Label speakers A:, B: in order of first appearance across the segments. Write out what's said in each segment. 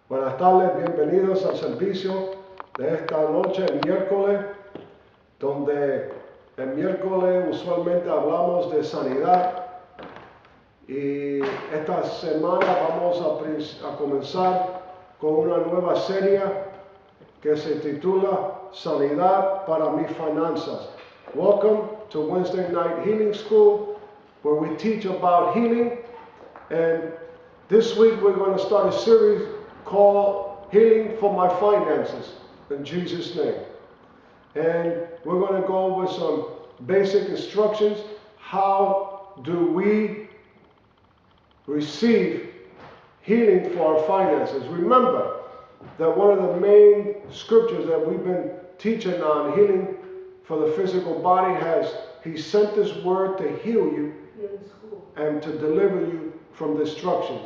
A: Buenas tardes, bienvenidos al servicio de esta noche, el miércoles, donde el miércoles usualmente hablamos de sanidad y esta semana vamos a comenzar con una nueva serie que se titula Sanidad para mis finanzas. Welcome to Wednesday Night Healing School, where we teach about healing, and this week we're going to start a series called Healing for My Finances, in Jesus' name. And we're going to go over some basic instructions. How do we receive healing for our finances? Remember that one of the main scriptures that we've been teaching on healing for the physical body has, He sent His word to heal you and to deliver you from destructions.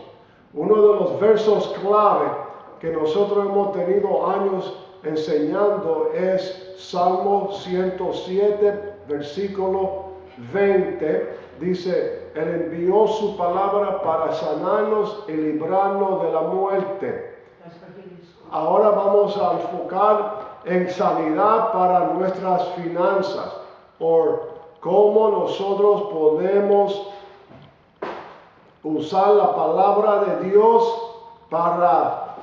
A: Uno de los versos clave que nosotros hemos tenido años enseñando es Salmo 107, versículo 20. Dice, Él envió su palabra para sanarnos y librarnos de la muerte. Ahora vamos a enfocar en sanidad para nuestras finanzas, o cómo nosotros podemos usar la palabra de Dios para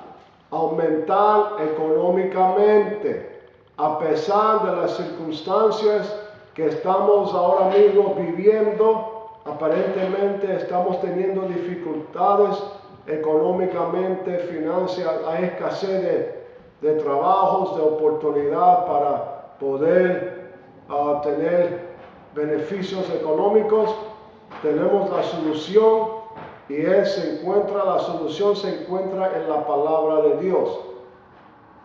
A: aumentar económicamente, a pesar de las circunstancias que estamos ahora mismo viviendo. Aparentemente estamos teniendo dificultades económicamente, financieras, hay escasez de trabajos, de oportunidad para poder tener beneficios económicos. Tenemos la solución y la solución se encuentra en la palabra de Dios.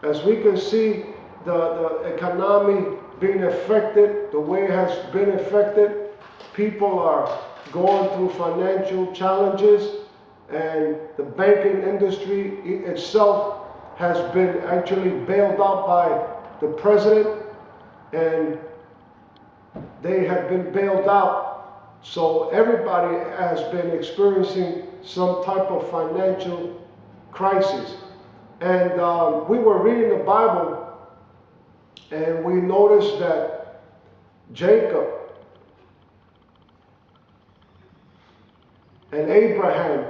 A: As we can see, the economy being affected, the way it has been affected, people are going through financial challenges, and the banking industry itself has been actually bailed out by the president, and they have been bailed out. So everybody has been experiencing some type of financial crisis. And we were reading the Bible, and we noticed that Jacob and Abraham,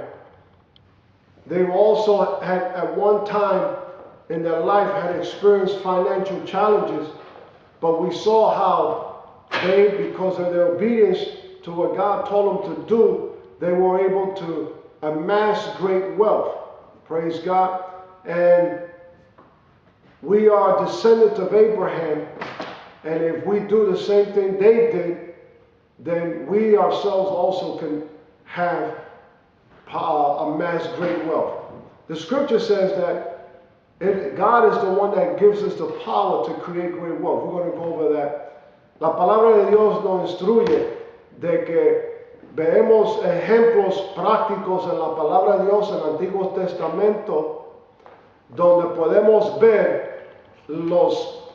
A: they also had at one time in their life had experienced financial challenges, but we saw how they, because of their obedience to what God told them to do, they were able to amass great wealth. Praise God. And we are descendants of Abraham, and if we do the same thing they did, then we ourselves also can have amass great wealth. The scripture says that God is the one that gives us the power to create great wealth. We're going to go over that. La palabra de Dios nos instruye de que vemos ejemplos prácticos en la palabra de Dios en el Antiguo Testamento, donde podemos ver los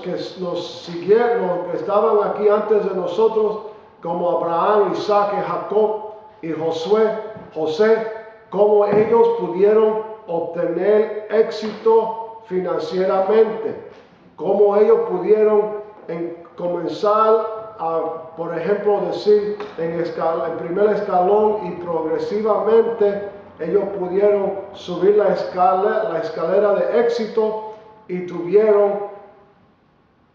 A: que nos siguieron, los que estaban aquí antes de nosotros, como Abraham, Isaac, Jacob y José, cómo ellos pudieron obtener éxito financieramente, cómo ellos pudieron comenzar a, por ejemplo, decir en primer escalón, y progresivamente ellos pudieron subir la escalera de éxito y tuvieron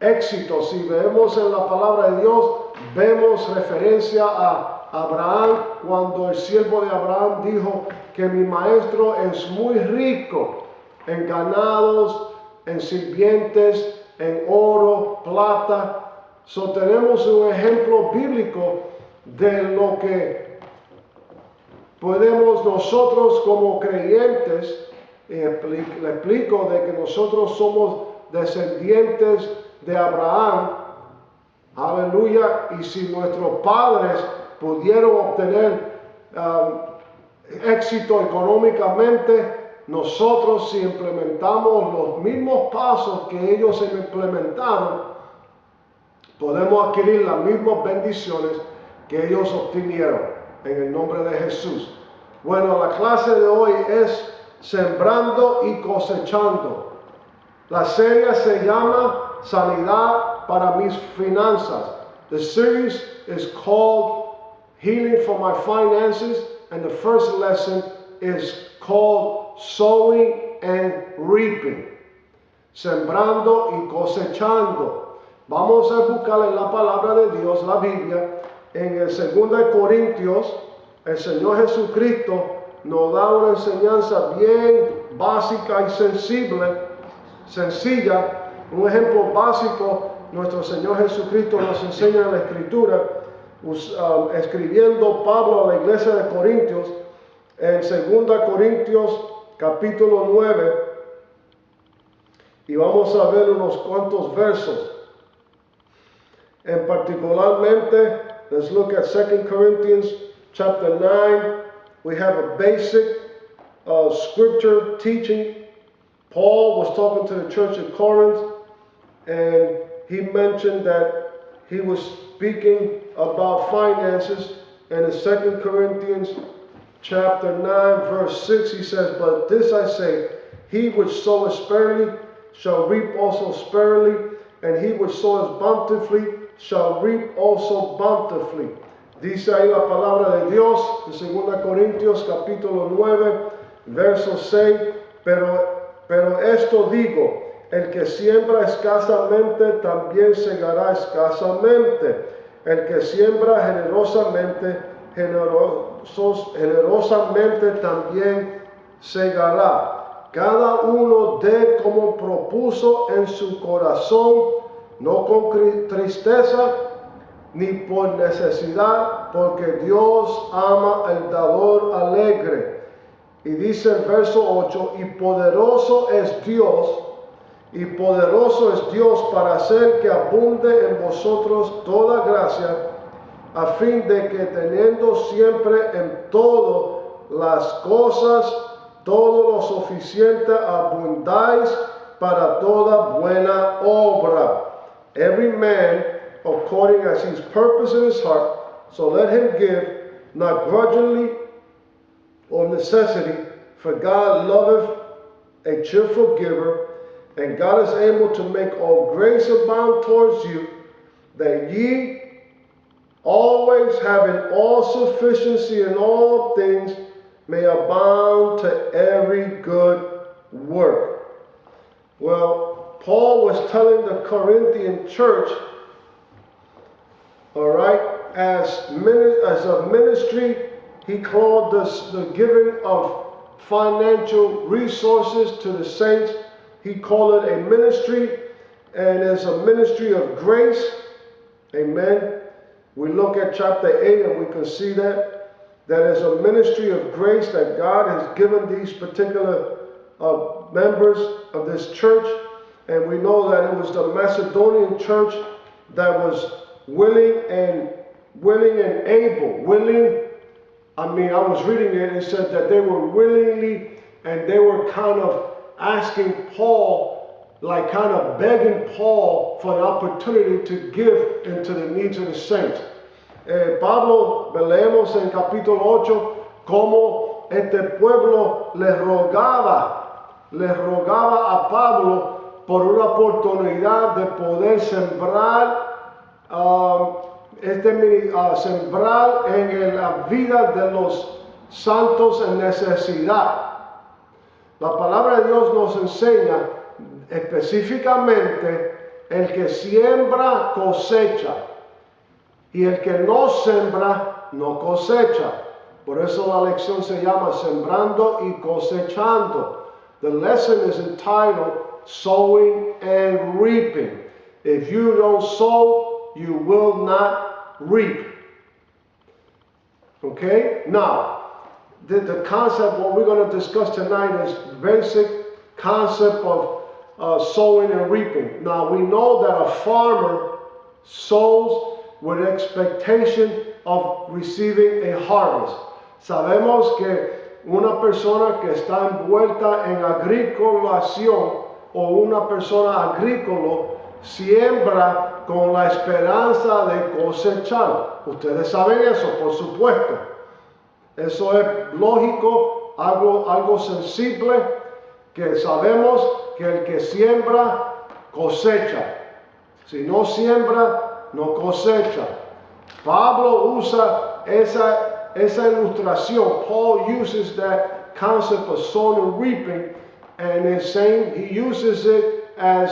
A: éxito. Si vemos en la palabra de Dios, vemos referencia a Abraham, cuando el siervo de Abraham dijo que mi maestro es muy rico en ganados, en sirvientes, en oro, plata. So tenemos un ejemplo bíblico de lo que podemos nosotros como creyentes, le explico de que nosotros somos descendientes de Abraham, aleluya, y si nuestros padres pudieron obtener éxito económicamente, nosotros si implementamos los mismos pasos que ellos implementaron, podemos adquirir las mismas bendiciones que ellos obtuvieron en el nombre de Jesús. Bueno, la clase de hoy es Sembrando y cosechando. La serie se llama Sanidad para mis finanzas. The series is called Healing for My Finances, and the first lesson is called Sowing and Reaping. Sembrando y cosechando. Vamos a buscar en la palabra de Dios, la Biblia, en el 2 Corintios. El Señor Jesucristo nos da una enseñanza bien básica y sencilla. Un ejemplo básico, nuestro Señor Jesucristo nos enseña en la Escritura, escribiendo Pablo a la iglesia de Corintios, en 2 Corintios capítulo 9, y vamos a ver unos cuantos versos. En particularmente, let's look at 2 Corinthians chapter 9. We have a basic scripture teaching. Paul was talking to the church at Corinth, and he mentioned that he was speaking about finances. And in 2 Corinthians chapter 9, verse 6, he says, "But this I say, he which soweth sparingly shall reap also sparingly, and he which soweth bountifully shall reap also bountifully." Dice ahí la palabra de Dios en 2 Corintios capítulo 9, verso 6, pero esto digo, el que siembra escasamente también segará escasamente, el que siembra generosamente, generosamente también segará. Cada uno dé como propuso en su corazón, no con tristeza ni por necesidad, porque Dios ama al dador alegre. Y dice el verso 8, y poderoso es Dios para hacer que abunde en vosotros toda gracia, a fin de que teniendo siempre en todas las cosas todo lo suficiente abundáis para toda buena obra. Every man according as his purpose in his heart, so let him give, not grudgingly or necessity, for God loveth a cheerful giver, and God is able to make all grace abound towards you, that ye always having all sufficiency in all things may abound to every good work. Well, Paul was telling the Corinthian church, all right, as a ministry, he called this the giving of financial resources to the saints. He called it a ministry, and it's a ministry of grace. Amen. We look at chapter 8 and we can see that is a ministry of grace that God has given these particular members of this church. And we know that it was the Macedonian church that was willing and able. I was reading it and it said that they were willingly, and they were kind of asking Paul, like kind of begging Paul for an opportunity to give into the needs of the saints. Pablo, leemos en capítulo 8 cómo este pueblo le rogaba a Pablo por una oportunidad de poder sembrar sembrar en la vida de los santos en necesidad. La palabra de Dios nos enseña específicamente: el que siembra cosecha, y el que no siembra no cosecha. Por eso la lección se llama Sembrando y Cosechando. The lesson is entitled Sowing and Reaping. If you don't sow, you will not reap. Okay? Now, the concept, what we're going to discuss tonight, is basic concept of sowing and reaping. Now, we know that a farmer sows with expectation of receiving a harvest. Sabemos que una persona que está envuelta en agricolación, o una persona agrícola, siembra con la esperanza de cosechar. Ustedes saben eso, por supuesto. Eso es lógico algo sensible, que sabemos que el que siembra, cosecha. Si no siembra, no cosecha. Pablo usa esa ilustración. Paul uses that concept of sowing and reaping, and is saying he uses it as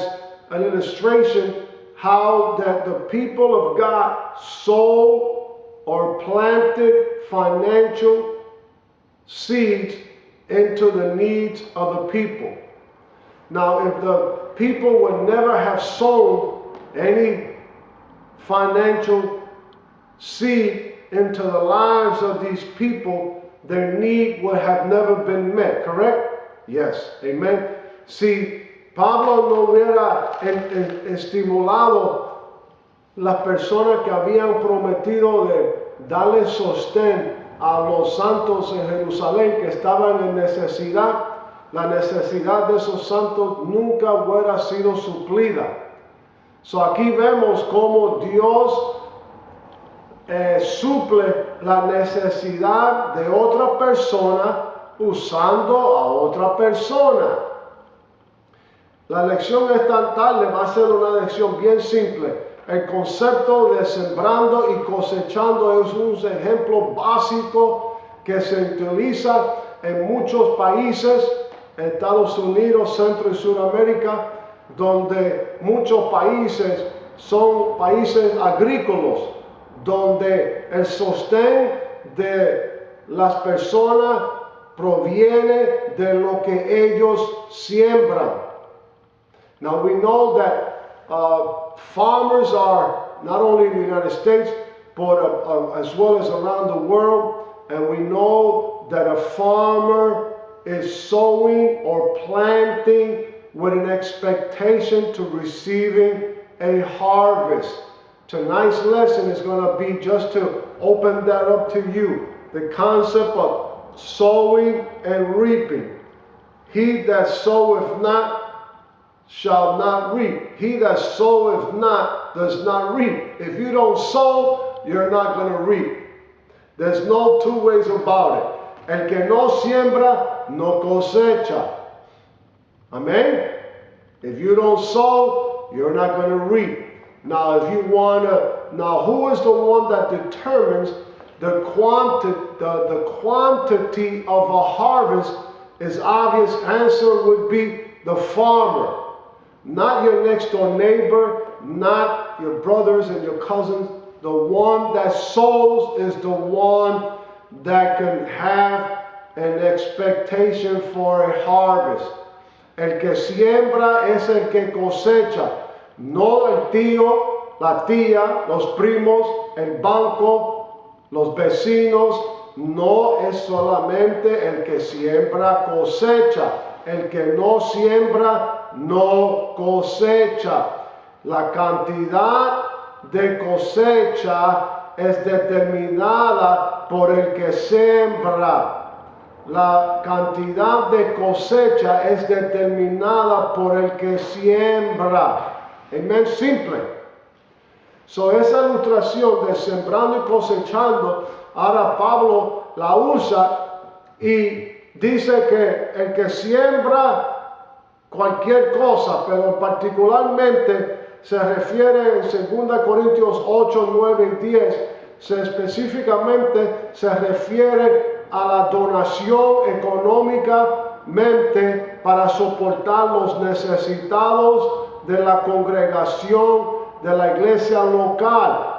A: an illustration how that the people of God sow or planted financial seeds into the needs of the people. Now, if the people would never have sown any financial seed into the lives of these people, their need would have never been met, correct? Yes, amen. Si Pablo no hubiera estimulado las personas que habían prometido de darle sostén a los santos en Jerusalén que estaban en necesidad, la necesidad de esos santos nunca hubiera sido suplida. So aquí vemos cómo Dios suple la necesidad de otra persona usando a otra persona. La lección esta tarde va a ser una lección bien simple. El concepto de sembrando y cosechando es un ejemplo básico que se utiliza en muchos países, Estados Unidos, Centro y Sudamérica, donde muchos países son países agrícolas, donde el sostén de las personas proviene de lo que ellos siembran. Now we know that farmers are not only in the United States, but as well as around the world, and we know that a farmer is sowing or planting with an expectation to receiving a harvest. Tonight's lesson is going to be just to open that up to you. The concept of sowing and reaping. He that soweth not shall not reap. He that soweth not does not reap. If you don't sow, you're not going to reap. There's no two ways about it. El que no siembra, no cosecha. Amen? If you don't sow, you're not going to reap. Now, if you want to, now who is the one that determines the quantity of a harvest? His obvious answer would be the farmer. Not your next door neighbor, not your brothers and your cousins. The one that sows is the one that can have an expectation for a harvest. El que siembra es el que cosecha, no el tío, la tía, los primos, el banco, los vecinos. No es solamente el que siembra cosecha. El que no siembra no cosecha. La cantidad de cosecha es determinada por el que siembra. La cantidad de cosecha es determinada por el que siembra. Amén, simple. So, esa ilustración de sembrando y cosechando, ahora Pablo la usa y dice que el que siembra cualquier cosa, pero particularmente se refiere en 2 Corintios 8, 9 y 10, específicamente se refiere a la donación económicamente para soportar los necesitados de la congregación de la iglesia local.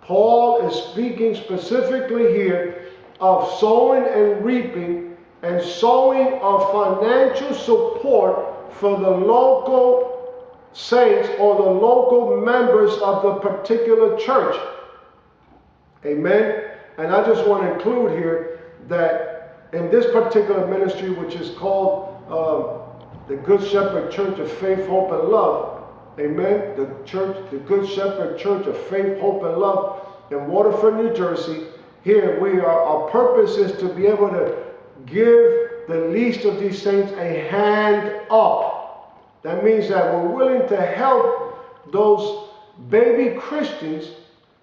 A: Paul is speaking specifically here of sowing and reaping, and sowing of financial support for the local saints or the local members of the particular church. Amen. And I just want to include here that in this particular ministry, which is called the Good Shepherd Church of Faith, Hope, and Love, amen, the Good Shepherd Church of Faith, Hope, and Love in Waterford, New Jersey. Here our purpose is to be able to give the least of these saints a hand up. That means that we're willing to help those baby Christians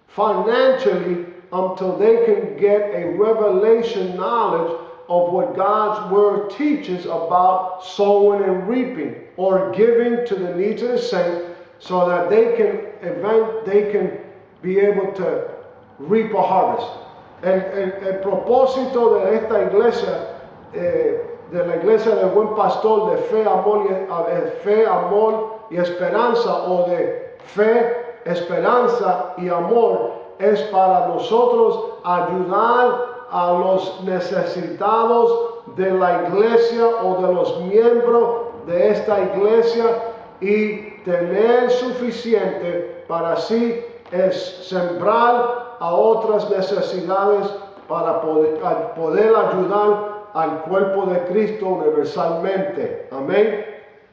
A: financially until they can get a revelation knowledge of what God's word teaches about sowing and reaping, or giving to the needs of the saints, so that they can be able to reap a harvest. El propósito de esta iglesia, de la iglesia del buen pastor, de fe, amor y esperanza, o de fe, esperanza y amor, es para nosotros ayudar a los necesitados de la iglesia o de los miembros de esta iglesia, y tener suficiente para así sembrar a otras necesidades, para poder ayudar al cuerpo de Cristo universalmente. Amén.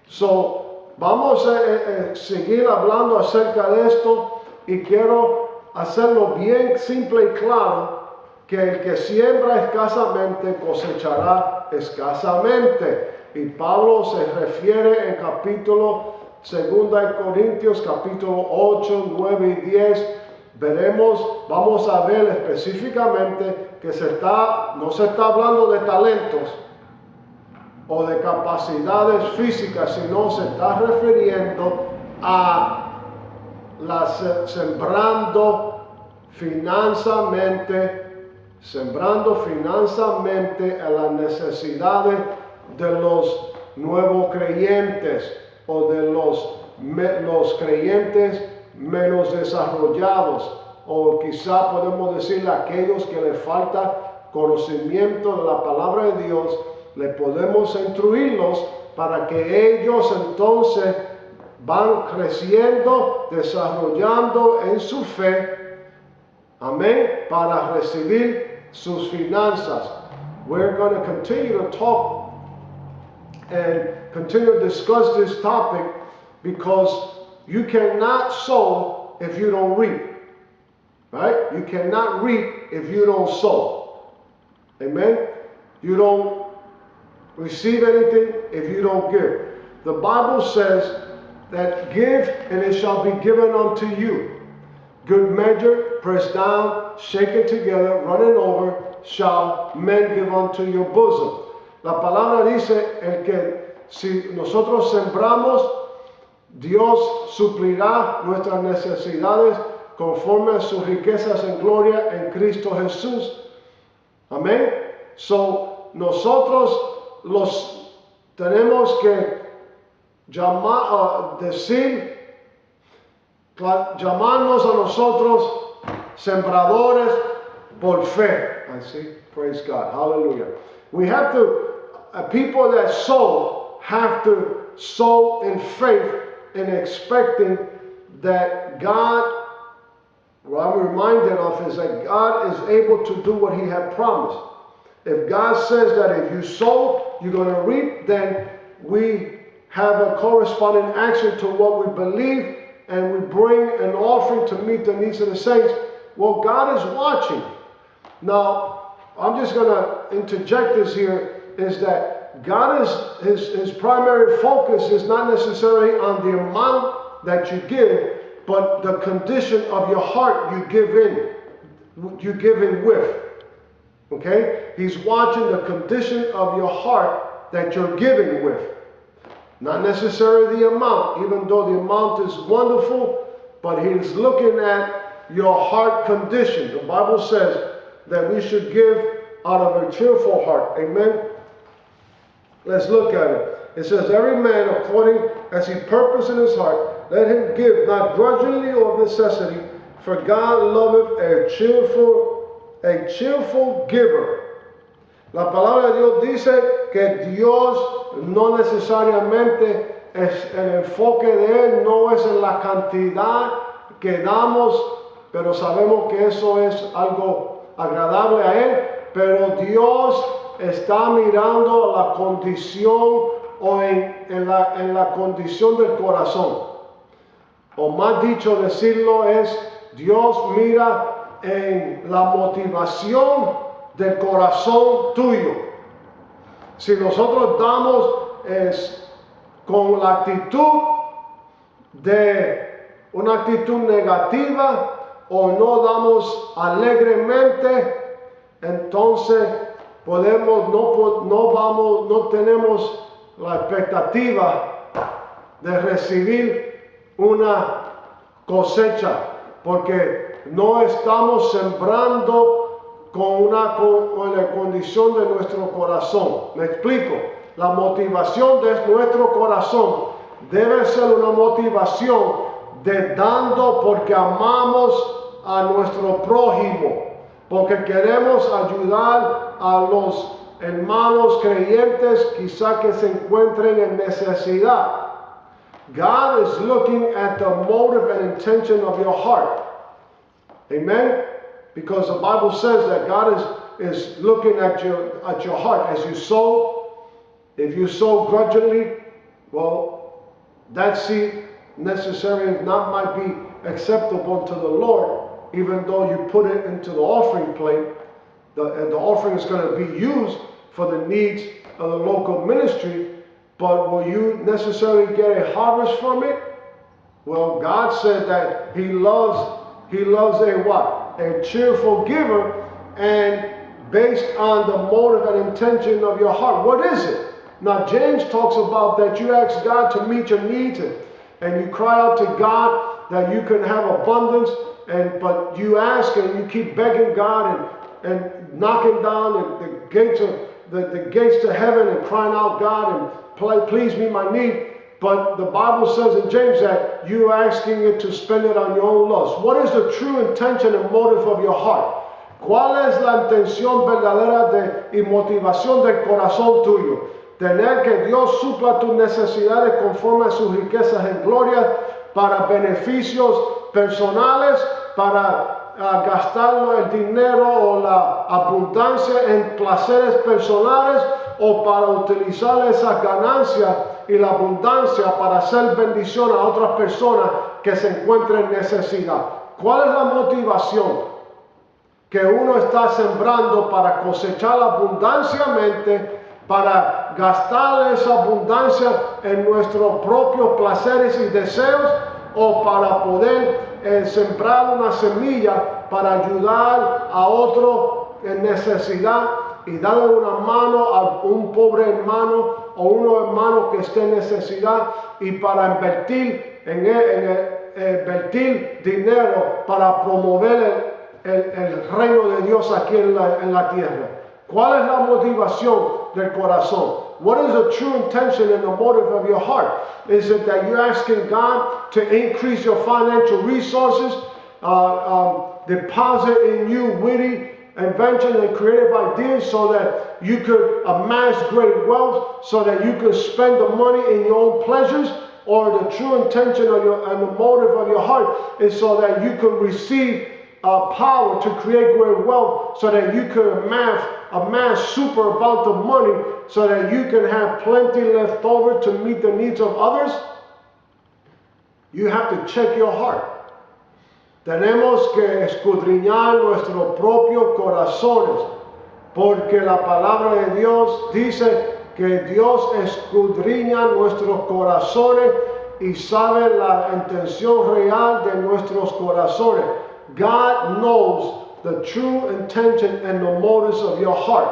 A: So, vamos a seguir hablando acerca de esto, y quiero hacerlo bien simple y claro, que el que siembra escasamente cosechará escasamente. Y Pablo se refiere en capítulo 2 de Corintios, capítulo 8, 9 y 10. Vamos a ver específicamente que no se está hablando de talentos o de capacidades físicas, sino se está refiriendo a sembrando financieramente a las necesidades de los nuevos creyentes, o de los creyentes menos desarrollados, o quizá podemos decir aquellos que les falta conocimiento de la palabra de Dios. Le podemos instruirlos para que ellos entonces van creciendo, desarrollando en su fe, amén, para recibir sus finanzas. We're going to continue to talk and continue to discuss this topic, because you cannot sow if you don't reap, right? You cannot reap if you don't sow. Amen. You don't receive anything if you don't give. The Bible says that give and it shall be given unto you. Good measure, pressed down, shaken together, running over, shall men give unto your bosom. La palabra dice que si nosotros sembramos, Dios suplirá nuestras necesidades conforme a sus riquezas en gloria en Cristo Jesús. Amén. So, nosotros tenemos que llamarnos a nosotros sembradores por fe. I see. Praise God. Hallelujah. We have to, people that sow have to sow in faith and expecting that God, what I'm reminded of is that God is able to do what He had promised. If God says that if you sow, you're going to reap, then we have a corresponding action to what we believe, and we bring an offering to meet the needs of the saints. Well, God is watching. Now, I'm just going to interject this here, is that God is, his primary focus is not necessarily on the amount that you give, but the condition of your heart you give in with. Okay? He's watching the condition of your heart that you're giving with. Not necessarily the amount, even though the amount is wonderful, but He's looking at your heart condition. The Bible says that we should give out of a cheerful heart. Amen? Let's look at it. It says, every man according as he purposed in his heart, let him give, not grudgingly or of necessity, for God loveth a cheerful giver. La palabra de Dios dice que Dios no necesariamente es el enfoque de Él, no es en la cantidad que damos, pero sabemos que eso es algo agradable a Él, pero Dios está mirando la condición o en la condición del corazón. O más dicho decirlo es, Dios mira en la motivación del corazón tuyo. Si nosotros damos con la actitud de una actitud negativa o no damos alegremente, entonces no tenemos la expectativa de recibir una cosecha, porque no estamos sembrando con la condición de nuestro corazón. Me explico. La motivación de nuestro corazón debe ser una motivación de dando porque amamos a nuestro prójimo, porque queremos ayudar a los hermanos creyentes quizá que se encuentren en necesidad. God is looking at the motive and intention of your heart. Amen? Because the Bible says that God is looking at your heart. As you sow, if you sow grudgingly, well, that seed necessarily might be acceptable to the Lord, even though you put it into the offering plate. The offering is going to be used for the needs of the local ministry, but will you necessarily get a harvest from it? Well, God said that He loves a what? A cheerful giver, and based on the motive and intention of your heart. What is it? Now, James talks about that you ask God to meet your needs, and you cry out to God that you can have abundance, but you ask and you keep begging God and knocking down the gates to heaven and crying out, God, and please meet my need. But the Bible says in James that you're asking it to spend it on your own lust. What is the true intention and motive of your heart? ¿Cuál es la intención verdadera y motivación del corazón tuyo? Tener que Dios supla tus necesidades conforme a sus riquezas en gloria para beneficios personales, para gastar el dinero o la abundancia en placeres personales, o para utilizar esa ganancia y la abundancia para hacer bendición a otras personas que se encuentran en necesidad. ¿Cuál es la motivación? Que uno está sembrando para cosechar abundanciamente, para gastar esa abundancia en nuestros propios placeres y deseos, o para poder sembrar una semilla para ayudar a otro en necesidad y darle una mano a un pobre hermano o un hermano que esté en necesidad, y para invertir invertir dinero para promover el reino de Dios aquí en la tierra. ¿Cuál es la motivación del corazón? What is the true intention and the motive of your heart? Is it that you're asking God to increase your financial resources, deposit in you witty inventions and creative ideas so that you could amass great wealth, so that you could spend the money in your own pleasures? Or the true intention of and the motive of your heart is so that you could receive power to create great wealth, so that you could amass super amount of money, so that you can have plenty left over to meet the needs of others? You have to check your heart. Tenemos que escudriñar nuestros propios corazones, porque la palabra de Dios dice que Dios escudriña nuestros corazones y sabe la intención real de nuestros corazones. God knows the true intention and the motives of your heart.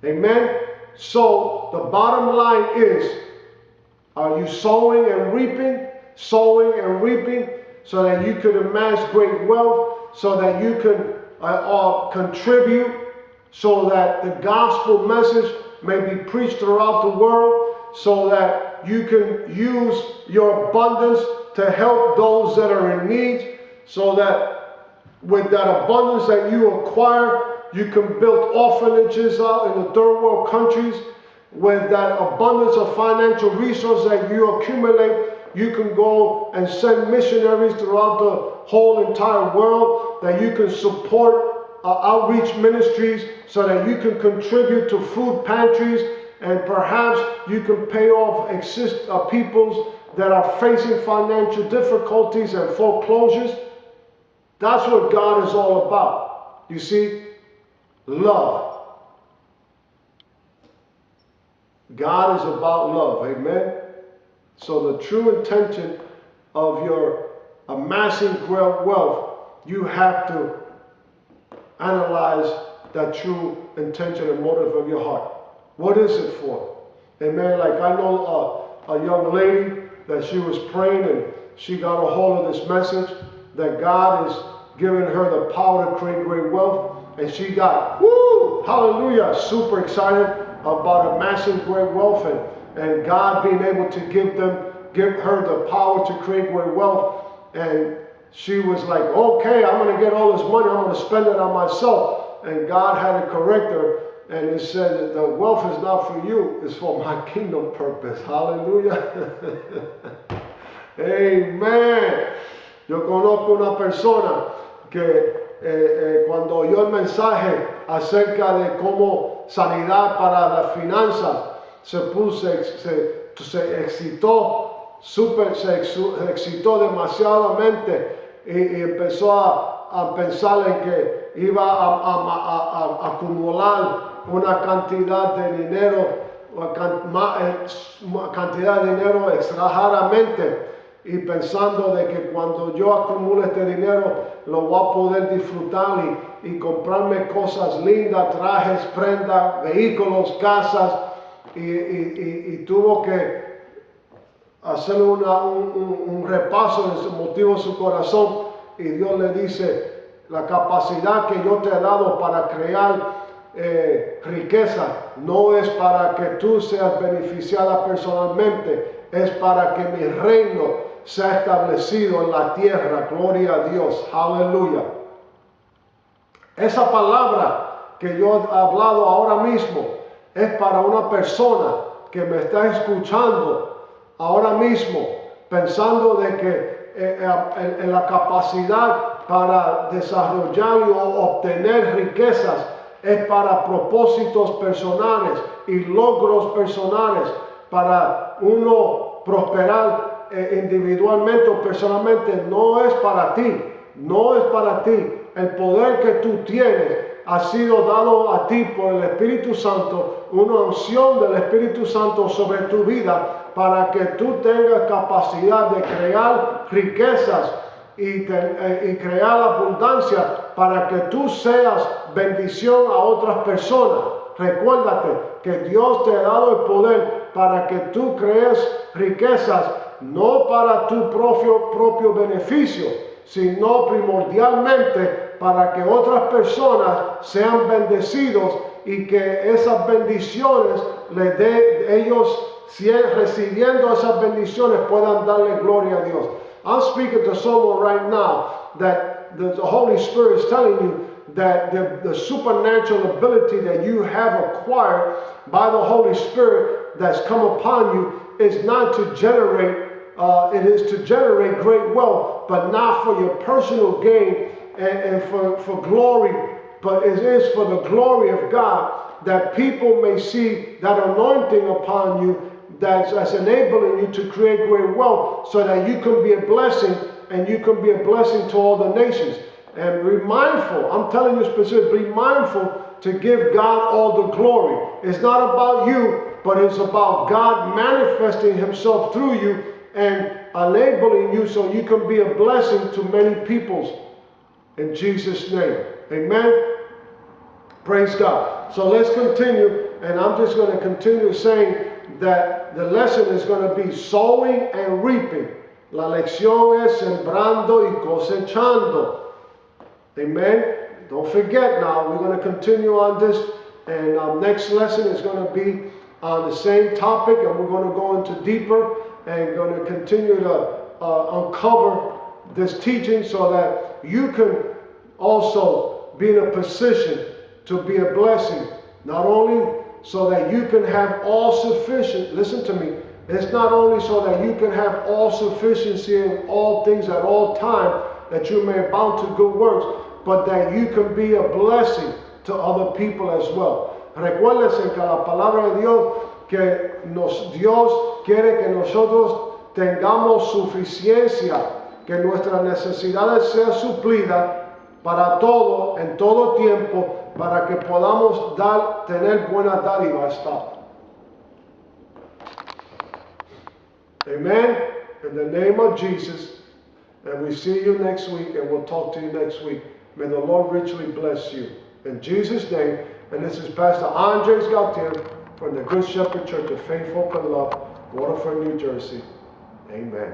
A: Amen? So the bottom line is, are you sowing and reaping? Sowing and reaping so that you could amass great wealth, so that you can contribute, so that the gospel message may be preached throughout the world, so that you can use your abundance to help those that are in need, so that with that abundance that you acquire, you can build orphanages out in the third world countries. With that abundance of financial resources that you accumulate, you can go and send missionaries throughout the whole entire world, that you can support outreach ministries, so that you can contribute to food pantries, and perhaps you can pay off peoples that are facing financial difficulties and foreclosures. That's what God is all about. You see, love. God is about love, amen? So the true intention of your amassing wealth, you have to analyze that true intention and motive of your heart. What is it for? Amen. Like I know a young lady that she was praying and she got a hold of this message that God is giving her the power to create great wealth. And she got, woo, hallelujah, super excited about amassing great wealth and God being able to give her the power to create great wealth. And she was like, okay, I'm going to get all this money. I'm going to spend it on myself. And God had to correct her. And it said, the wealth is not for you. It's for my kingdom purpose. Hallelujah. Amen. Yo conozco una persona que cuando oyó el mensaje acerca de cómo sanidad para las finanzas, se excitó demasiadamente y empezó a pensar en que iba a acumular una cantidad de dinero, una cantidad de dinero exageradamente, y pensando de que cuando yo acumule este dinero lo voy a poder disfrutar y comprarme cosas lindas, trajes, prendas, vehículos, casas, y tuvo que hacer un repaso de su motivo de su corazón, y Dios le dice, la capacidad que yo te he dado para crear riqueza no es para que tú seas beneficiada personalmente, es para que mi reino sea establecido en la tierra. Gloria a Dios, aleluya. Esa palabra que yo he hablado ahora mismo es para una persona que me está escuchando ahora mismo, pensando de que en la capacidad para desarrollar o obtener riquezas es para propósitos personales y logros personales, para uno prosperar individualmente o personalmente. No es para ti, no es para ti. El poder que tú tienes ha sido dado a ti por el Espíritu Santo, una unción del Espíritu Santo sobre tu vida para que tú tengas capacidad de crear riquezas y crear abundancia para que tú seas bendición a otras personas. Recuérdate que Dios te ha dado el poder para que tú crees riquezas, no para tu propio beneficio, sino primordialmente para que otras personas sean bendecidos y que esas bendiciones les dé, ellos recibiendo esas bendiciones puedan darle gloria a Dios. I'm speaking to someone right now that the Holy Spirit is telling you that the supernatural ability that you have acquired by the Holy Spirit that's come upon you is not to generate, it is to generate great wealth, but not for your personal gain and for glory, but it is for the glory of God, that people may see that anointing upon you that's enabling you to create great wealth, so that you can be a blessing, and you can be a blessing to all the nations. And be mindful, I'm telling you specifically, be mindful to give God all the glory. It's not about you, but it's about God manifesting himself through you and enabling you so you can be a blessing to many peoples. In Jesus' name, amen. Praise God. So let's continue, and I'm just going to continue saying that the lesson is going to be sowing and reaping. La lección es sembrando y cosechando. Amen. Don't forget now, we're going to continue on this, and our next lesson is going to be on the same topic, and we're going to go into deeper and going to continue to uncover this teaching so that you can also be in a position to be a blessing, not only so that you can have all sufficient, listen to me, it's not only so that you can have all sufficiency in all things at all time, that you may abound to good works, but that you can be a blessing to other people as well. Recuérdense que la palabra de Dios, que Dios quiere que nosotros tengamos suficiencia, que nuestras necesidades sean suplidas para todo, en todo tiempo, para que podamos tener buena dádiva. Stop. Amen. In the name of Jesus. And we see you next week, and we'll talk to you next week. May the Lord richly bless you. In Jesus' name, and this is Pastor Andres Gautier from the Good Shepherd Church of Faith, Hope, and Love, Waterford, New Jersey. Amen.